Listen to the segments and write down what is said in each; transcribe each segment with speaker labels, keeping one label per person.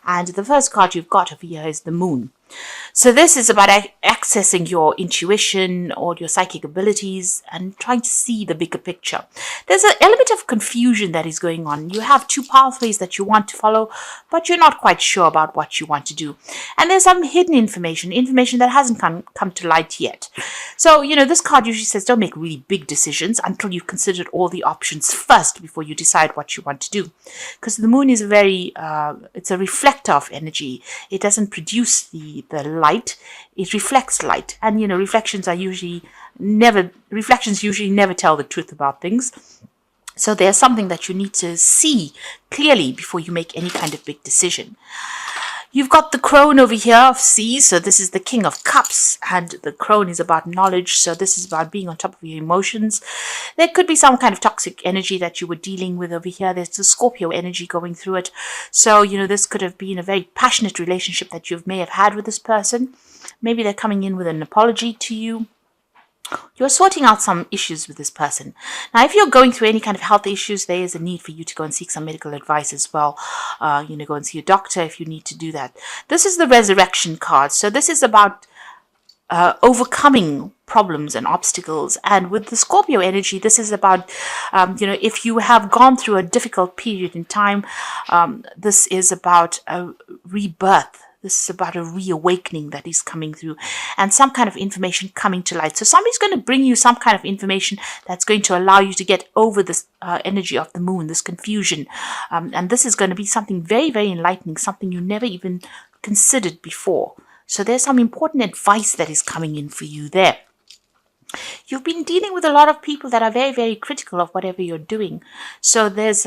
Speaker 1: And the first card you've got over here is the Moon. So this is about accessing your intuition or your psychic abilities and trying to see the bigger picture. There's an element of confusion that is going on. You have two pathways that you want to follow, but you're not quite sure about what you want to do. And there's some hidden information that hasn't come to light yet. So, this card usually says don't make really big decisions until you've considered all the options first before you decide what you want to do. Because the Moon is it's a reflector of energy. It doesn't produce the light, it reflects light. And reflections usually never tell the truth about things. So there's something that you need to see clearly before you make any kind of big decision. You've got the Crone over here of Sea, so this is the King of Cups, and the Crone is about knowledge, so this is about being on top of your emotions. There could be some kind of toxic energy that you were dealing with over here. There's the Scorpio energy going through it. So, this could have been a very passionate relationship that you may have had with this person. Maybe they're coming in with an apology to you. You're sorting out some issues with this person. Now, if you're going through any kind of health issues, there is a need for you to go and seek some medical advice as well. Go and see a doctor if you need to do that. This is the Resurrection card. So this is about overcoming problems and obstacles. And with the Scorpio energy, this is about, if you have gone through a difficult period in time, this is about a rebirth. This is about a reawakening that is coming through and some kind of information coming to light. So somebody's going to bring you some kind of information that's going to allow you to get over this energy of the Moon, this confusion. And this is going to be something very, very enlightening, something you never even considered before. So there's some important advice that is coming in for you there. You've been dealing with a lot of people that are very, very critical of whatever you're doing. So there's,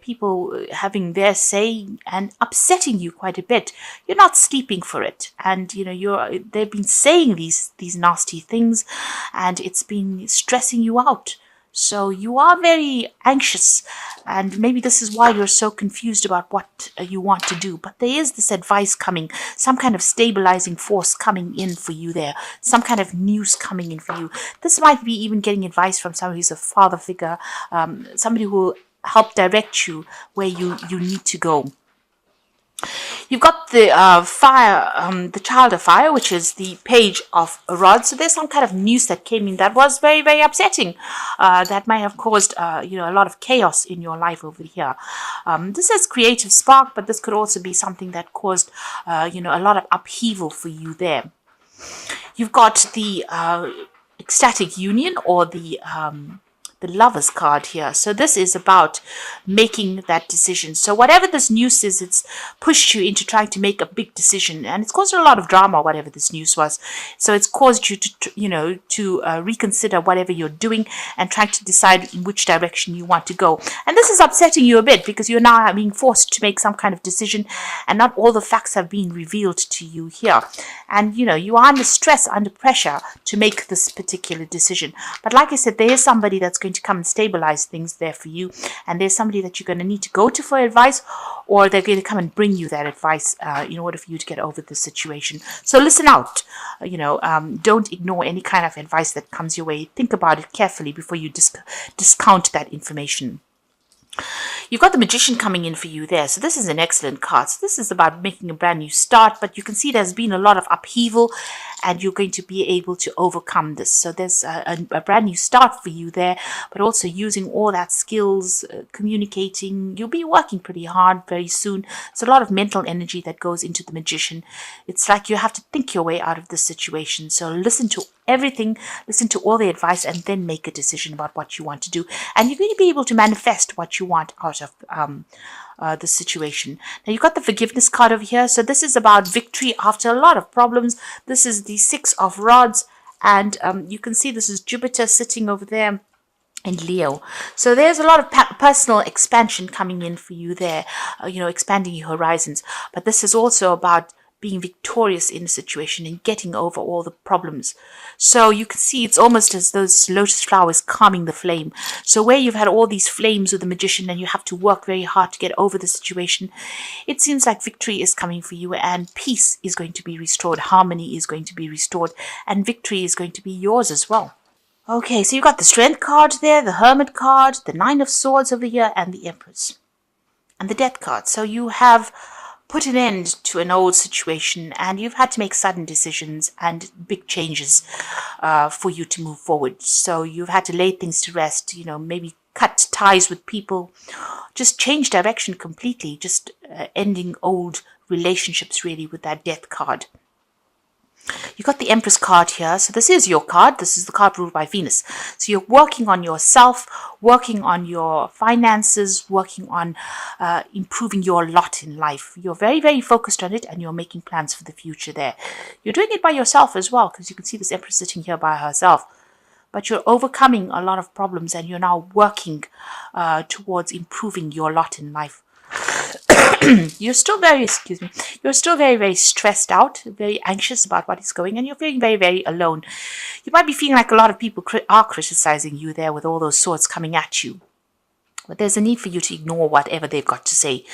Speaker 1: people having their say and upsetting you quite a bit. You're not sleeping for it. And, they've been saying these nasty things and it's been stressing you out. So you are very anxious, and maybe this is why you're so confused about what you want to do. But there is this advice coming, some kind of stabilizing force coming in for you there, some kind of news coming in for you. This might be even getting advice from somebody who's a father figure, somebody who will help direct you where you need to go. You've got the fire, the Child of Fire, which is the Page of Rods. So there's some kind of news that came in that was very, very upsetting. That might have caused, a lot of chaos in your life over here. This is creative spark, but this could also be something that caused, a lot of upheaval for you there. You've got the ecstatic union, or the Lovers card here. So this is about making that decision. So whatever this news is, it's pushed you into trying to make a big decision, and it's caused a lot of drama, whatever this news was. So it's caused you to reconsider whatever you're doing and trying to decide in which direction you want to go. And this is upsetting you a bit because you're now being forced to make some kind of decision, and not all the facts have been revealed to you here. And you are under stress, under pressure to make this particular decision. But like I said, there is somebody that's going to come and stabilize things there for you, and there's somebody that you're going to need to go to for advice, or they're going to come and bring you that advice in order for you to get over the situation. So listen out. Don't ignore any kind of advice that comes your way. Think about it carefully before you discount that information. You've got the Magician coming in for you there. So this is an excellent card. So this is about making a brand new start, but you can see there's been a lot of upheaval, and you're going to be able to overcome this. So there's a brand new start for you there, but also using all that skills, communicating. You'll be working pretty hard very soon. It's a lot of mental energy that goes into the Magician. It's like you have to think your way out of this situation. So listen to everything, listen to all the advice, and then make a decision about what you want to do. And you're going to be able to manifest what you want out of the situation. Now you've got the Forgiveness card over here. So this is about victory after a lot of problems. This is the Six of Rods, and you can see this is Jupiter sitting over there in Leo. So there's a lot of personal expansion coming in for you there, expanding your horizons. But this is also about being victorious in a situation and getting over all the problems. So you can see it's almost as those lotus flowers calming the flame. So where you've had all these flames with the Magician and you have to work very hard to get over the situation, it seems like victory is coming for you, and peace is going to be restored, harmony is going to be restored, and victory is going to be yours as well. Okay, so you've got the Strength card there, the Hermit card, the Nine of Swords over here, and the Empress, and the Death card. So you have put an end to an old situation, and you've had to make sudden decisions and big changes for you to move forward. So you've had to lay things to rest, maybe cut ties with people, just change direction completely, just ending old relationships really with that death card. You got the Empress card here. So this is your card. This is the card ruled by Venus. So you're working on yourself, working on your finances, working on improving your lot in life. You're very, very focused on it, and you're making plans for the future there. You're doing it by yourself as well, because you can see this Empress sitting here by herself. But you're overcoming a lot of problems, and you're now working towards improving your lot in life. You're still very, very stressed out, very anxious about what is going, and you're feeling very, very alone. You might be feeling like a lot of people are criticizing you there with all those swords coming at you. But there's a need for you to ignore whatever they've got to say.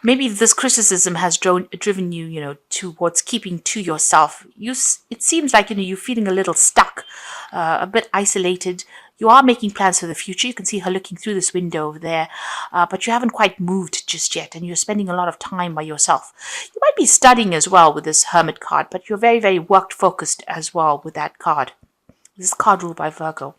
Speaker 1: Maybe this criticism has driven you, towards keeping to yourself. It seems like, you're feeling a little stuck, a bit isolated. You are making plans for the future. You can see her looking through this window over there, but you haven't quite moved just yet, and you're spending a lot of time by yourself. You might be studying as well with this Hermit card, but you're very, very work-focused as well with that card. This is card ruled by Virgo.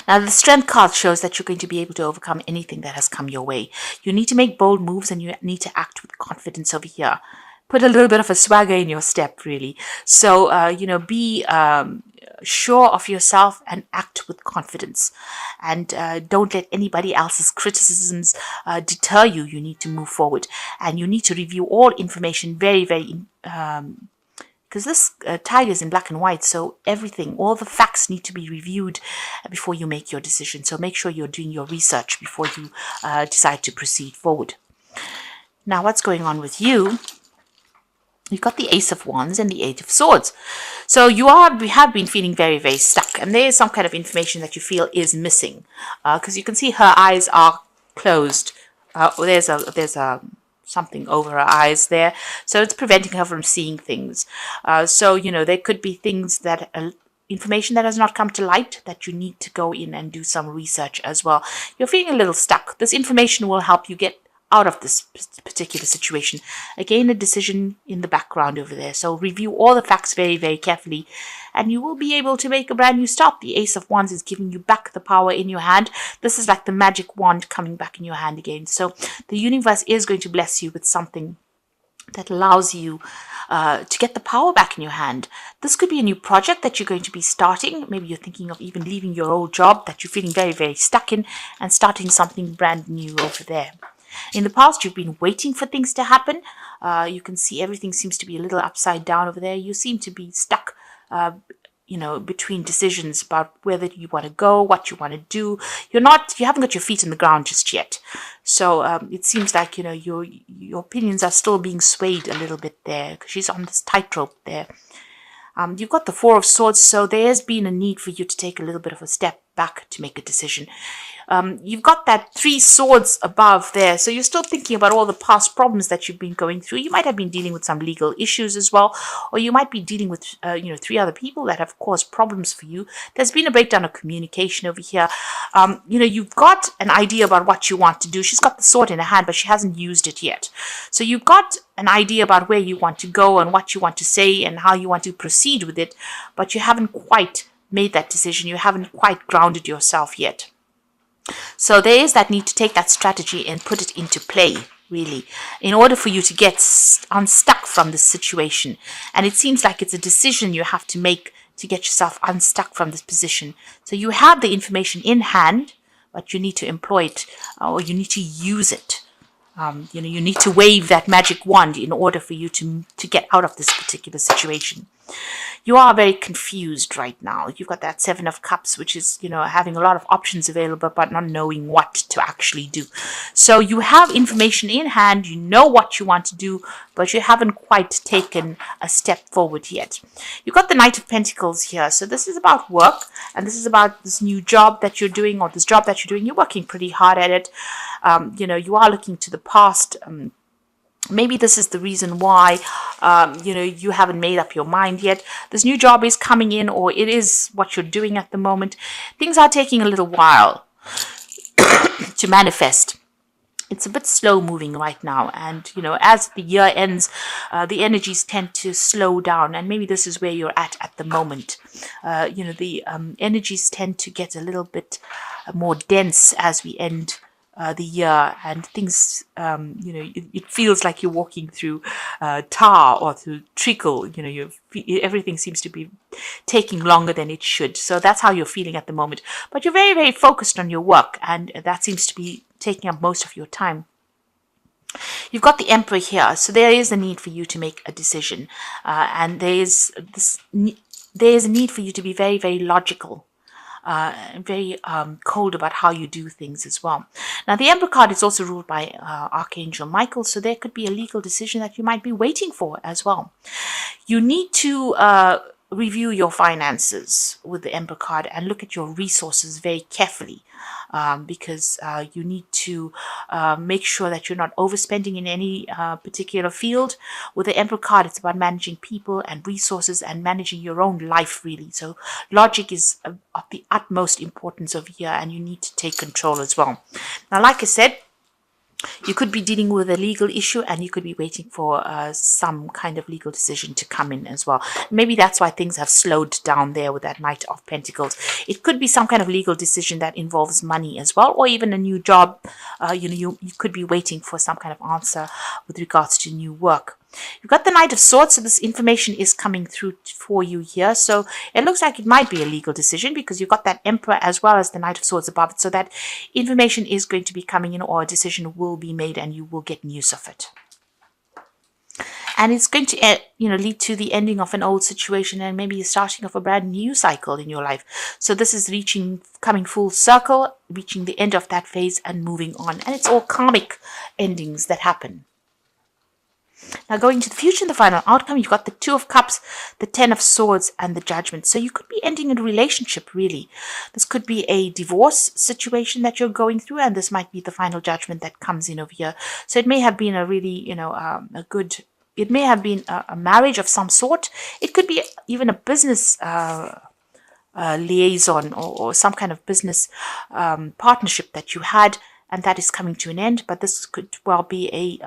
Speaker 1: Now, the Strength card shows that you're going to be able to overcome anything that has come your way. You need to make bold moves, and you need to act with confidence over here. Put a little bit of a swagger in your step, really. So, be sure of yourself and act with confidence. And don't let anybody else's criticisms deter you. You need to move forward. And you need to review all information very, very because this tiger is in black and white, so all the facts need to be reviewed before you make your decision. So make sure you're doing your research before you decide to proceed forward. Now, what's going on with you? You've got the Ace of Wands and the Eight of Swords. So we have been feeling very, very stuck, and there is some kind of information that you feel is missing, because you can see her eyes are closed. There's something over her eyes there, so it's preventing her from seeing things. So there could be things that information that has not come to light that you need to go in and do some research as well. You're feeling a little stuck. This information will help you get out of this particular situation. Again, a decision in the background over there. So review all the facts very, very carefully, and you will be able to make a brand new start. The Ace of Wands is giving you back the power in your hand. This is like the magic wand coming back in your hand again. So the universe is going to bless you with something that allows you to get the power back in your hand. This could be a new project that you're going to be starting. Maybe you're thinking of even leaving your old job that you're feeling very, very stuck in and starting something brand new over there. In the past, you've been waiting for things to happen. You can see everything seems to be a little upside down over there. You seem to be stuck, between decisions about whether you want to go, what you want to do. You haven't got your feet in the ground just yet. So it seems like, your opinions are still being swayed a little bit there, because she's on this tightrope there. You've got the Four of Swords, so there has been a need for you to take a little bit of a step back to make a decision. You've got that Three Swords above there, so you're still thinking about all the past problems that you've been going through. You might have been dealing with some legal issues as well, or you might be dealing with, three other people that have caused problems for you. There's been a breakdown of communication over here. You've got an idea about what you want to do. She's got the sword in her hand, but she hasn't used it yet. So you've got an idea about where you want to go and what you want to say and how you want to proceed with it, but you haven't quite made that decision. You haven't quite grounded yourself yet. So there is that need to take that strategy and put it into play, really, in order for you to get unstuck from this situation. And it seems like it's a decision you have to make to get yourself unstuck from this position. So you have the information in hand, but you need to employ it, or you need to use it. You need to wave that magic wand in order for you to get out of this particular situation. You are very confused right now. You've got that Seven of Cups, which is, having a lot of options available, but not knowing what to actually do. So you have information in hand, you know what you want to do, but you haven't quite taken a step forward yet. You've got the Knight of Pentacles here. So this is about work, and this is about this new job that you're doing, or this job that you're doing. You're working pretty hard at it. You are looking to the past. Maybe this is the reason why, you haven't made up your mind yet. This new job is coming in, or it is what you're doing at the moment. Things are taking a little while to manifest. it's a bit slow moving right now, and as the year ends, the energies tend to slow down, and maybe this is where you're at the moment. The energies tend to get a little bit more dense as we end the year, and things, it feels like you're walking through tar or through treacle. Everything seems to be taking longer than it should. So that's how you're feeling at the moment. But you're very, very focused on your work, and that seems to be taking up most of your time. You've got the Emperor here, so there is a need for you to make a decision, and there is a need for you to be very, very logical. Very cold about how you do things as well. Now, the Emperor card is also ruled by Archangel Michael, so there could be a legal decision that you might be waiting for as well. You need to review your finances with the Emperor card and look at your resources very carefully, because you need to make sure that you're not overspending in any particular field. With the Emperor card, it's about managing people and resources and managing your own life, really. So logic is of the utmost importance over here, and you need to take control as well. Now, like I said, you could be dealing with a legal issue, and you could be waiting for some kind of legal decision to come in as well. Maybe that's why things have slowed down there with that Knight of Pentacles. It could be some kind of legal decision that involves money as well, or even a new job. You could be waiting for some kind of answer with regards to new work. You've got the Knight of Swords, so this information is coming through for you here. So it looks like it might be a legal decision, because you've got that Emperor as well as the Knight of Swords above it. So that information is going to be coming in, or a decision will be made, and you will get news of it. And it's going to, lead to the ending of an old situation, and maybe the starting of a brand new cycle in your life. So this is coming full circle, reaching the end of that phase and moving on. And it's all karmic endings that happen. Now, going to the future and the final outcome, you've got the Two of Cups, the Ten of Swords, and the Judgment. So you could be ending a relationship, really. This could be a divorce situation that you're going through, and this might be the final judgment that comes in over here. So it may have been a really, it may have been a marriage of some sort. It could be even a business liaison, or some kind of business partnership that you had, and that is coming to an end. But this could well be a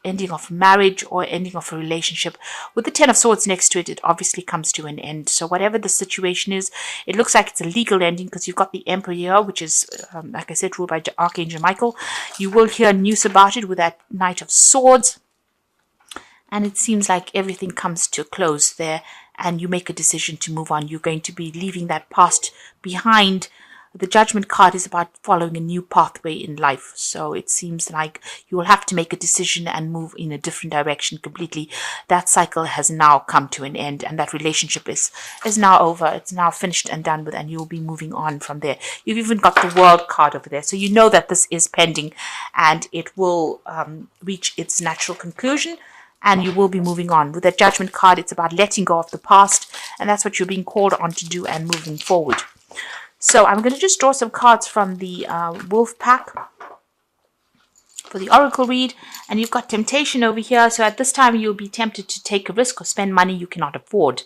Speaker 1: ending of marriage or ending of a relationship. With the Ten of Swords next to it, it obviously comes to an end. So whatever the situation is, it looks like it's a legal ending, because you've got the Emperor here, which is, like I said, ruled by Archangel Michael. You will hear news about it with that Knight of Swords. And it seems like everything comes to a close there, and you make a decision to move on. You're going to be leaving that past behind. The Judgment card is about following a new pathway in life. So it seems like you will have to make a decision and move in a different direction completely. That cycle has now come to an end, and that relationship is now over. It's now finished and done with, and you'll be moving on from there. You've even got the World card over there. So you know that this is pending, and it will reach its natural conclusion, and you will be moving on. With that Judgment card, it's about letting go of the past, and that's what you're being called on to do and moving forward. So I'm going to just draw some cards from the Wolf Pack for the Oracle read. And you've got temptation over here. So at this time, you'll be tempted to take a risk or spend money you cannot afford.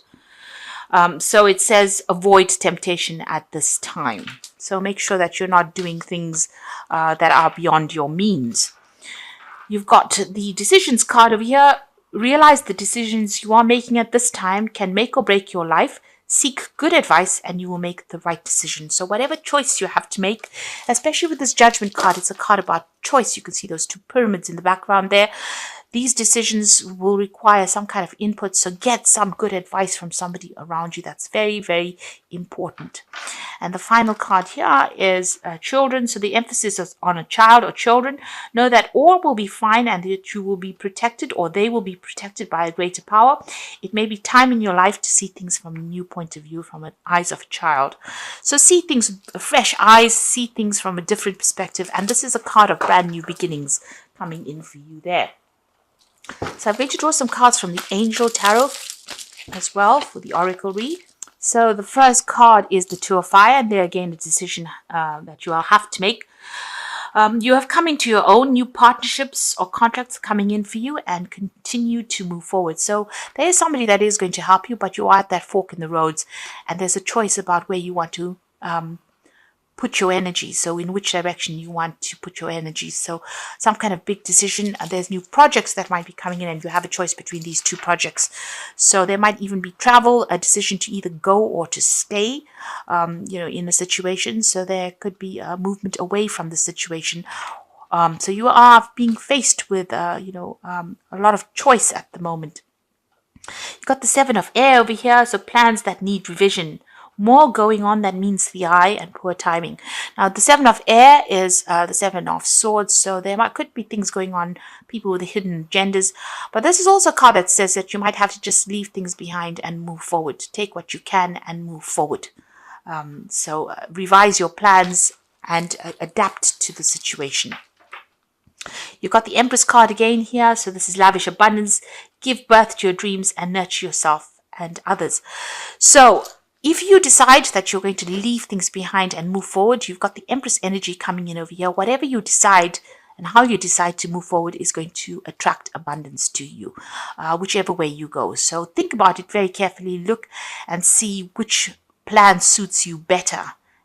Speaker 1: So it says avoid temptation at this time. So make sure that you're not doing things that are beyond your means. You've got the decisions card over here. Realize the decisions you are making at this time can make or break your life. Seek good advice, and you will make the right decision. So whatever choice you have to make, especially with this Judgment card, it's a card about choice. You can see those two pyramids in the background there. These decisions will require some kind of input, so get some good advice from somebody around you. That's very, very important. And the final card here is children. So the emphasis is on a child or children. Know that all will be fine, and that you will be protected, or they will be protected by a greater power. It may be time in your life to see things from a new point of view, from the eyes of a child. So see things with fresh eyes, see things from a different perspective. And this is a card of brand new beginnings coming in for you there. So I'm going to draw some cards from the Angel Tarot as well for the Oracle read. So the first card is the Two of Fire, and there again a decision that you will have to make. You have come into your own new partnerships or contracts coming in for you, and continue to move forward. So there is somebody that is going to help you, but you are at that fork in the roads, and there's a choice about where you want to put your energy. So in which direction you want to put your energy. So some kind of big decision. There's new projects that might be coming in, and you have a choice between these two projects. So there might even be travel, a decision to either go or to stay, in a situation. So there could be a movement away from the situation. So you are being faced with, a lot of choice at the moment. You've got the Seven of Air over here, so plans that need revision. More going on than meets the eye and poor timing. Now, the Seven of Air is the Seven of Swords, so could be things going on, people with hidden agendas. But this is also a card that says that you might have to just leave things behind and move forward. Take what you can and move forward. So revise your plans and adapt to the situation. You've got the Empress card again here. So this is lavish abundance. Give birth to your dreams and nurture yourself and others. So if you decide that you're going to leave things behind and move forward, you've got the Empress energy coming in over here. Whatever you decide and how you decide to move forward is going to attract abundance to you, whichever way you go. So think about it very carefully. Look and see which plan suits you better,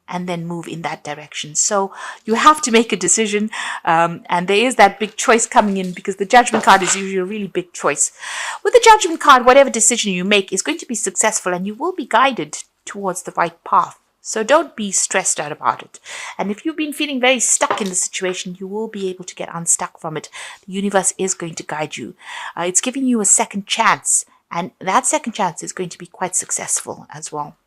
Speaker 1: and then move in that direction. So you have to make a decision, and there is that big choice coming in, because the Judgment card is usually a really big choice. With the Judgment card, whatever decision you make is going to be successful, and you will be guided towards the right path. So don't be stressed out about it. And if you've been feeling very stuck in the situation, you will be able to get unstuck from it. The universe is going to guide you. It's giving you a second chance, and that second chance is going to be quite successful as well.